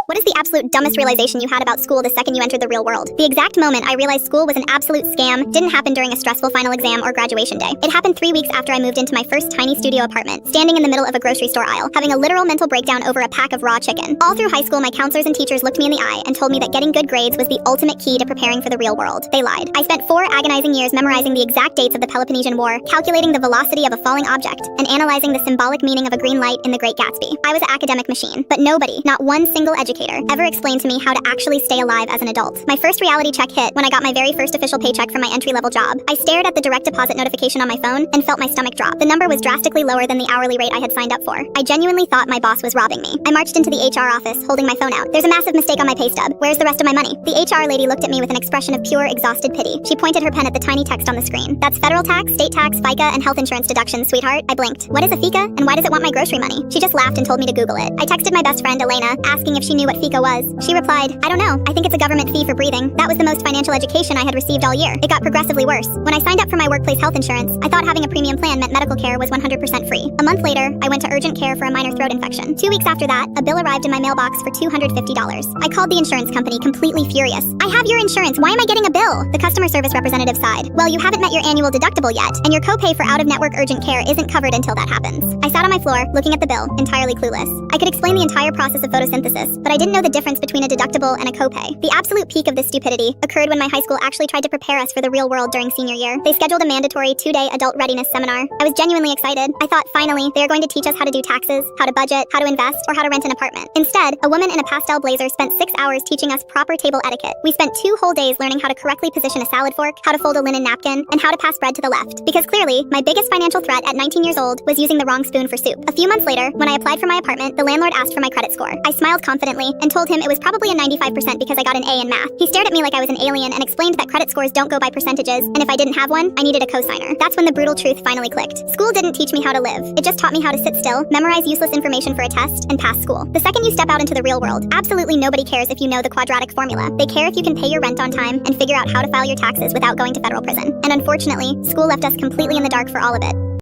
What is the absolute dumbest realization you had about school the second you entered the real world? The exact moment I realized school was an absolute scam didn't happen during a stressful final exam or graduation day. It happened 3 weeks after I moved into my first tiny studio apartment, standing in the middle of a grocery store aisle, having a literal mental breakdown over a pack of raw chicken. All through high school, my counselors and teachers looked me in the eye and told me that getting good grades was the ultimate key to preparing for the real world. They lied. I spent 4 agonizing years memorizing the exact dates of the Peloponnesian War, calculating the velocity of a falling object, and analyzing the symbolic meaning of a green light in The Great Gatsby. I was an academic machine, but nobody, not one single educator, ever explained to me how to actually stay alive as an adult. My first reality check hit when I got my very first official paycheck from my entry-level job. I stared at the direct deposit notification on my phone and felt my stomach drop. The number was drastically lower than the hourly rate I had signed up for. I genuinely thought my boss was robbing me. I marched into the HR office, holding my phone out. "There's a massive mistake on my pay stub. Where's the rest of my money?" The HR lady looked at me with an expression of pure, exhausted pity. She pointed her pen at the tiny text on the screen. "That's federal tax, state tax, FICA, and health insurance deductions, sweetheart." I blinked. "What is a FICA, and why does it want my grocery money?" She just laughed and told me to Google it. I texted my best friend, Elena, asking if she knew what FICA was. She replied, "I don't know. I think it's a government fee for breathing." That was the most financial education I had received all year. It got progressively worse. When I signed up for my workplace health insurance, I thought having a premium plan meant medical care was 100% free. A month later, I went to urgent care for a minor throat infection. 2 weeks after that, a bill arrived in my mailbox for $250. I called the insurance company, completely furious. "I have your insurance. Why am I getting a bill?" The customer service representative sighed. "Well, you haven't met your annual deductible yet, and your copay for out-of-network urgent care isn't covered until that happens." I sat on my floor, looking at the bill, entirely clueless. I could explain the entire process of photosynthesis, but I didn't know the difference between a deductible and a copay. The absolute peak of this stupidity occurred when my high school actually tried to prepare us for the real world during senior year. They scheduled a mandatory 2-day adult readiness seminar. I was genuinely excited. I thought, finally, they are going to teach us how to do taxes, how to budget, how to invest, or how to rent an apartment. Instead, a woman in a pastel blazer spent 6 hours teaching us proper table etiquette. We spent 2 whole days learning how to correctly position a salad fork, how to fold a linen napkin, and how to pass bread to the left. Because clearly, my biggest financial threat at 19 years old was using the wrong spoon for soup. A few months later, when I applied for my apartment, the landlord asked for my credit score. I smiled confidently and told him it was probably a 95% because I got an A in math. He stared at me like I was an alien and explained that credit scores don't go by percentages, and if I didn't have one, I needed a cosigner. That's when the brutal truth finally clicked. School didn't teach me how to live. It just taught me how to sit still, memorize useless information for a test, and pass school. The second you step out into the real world, absolutely nobody cares if you know the quadratic formula. They care if you can pay your rent on time and figure out how to file your taxes without going to federal prison. And unfortunately, school left us completely in the dark for all of it.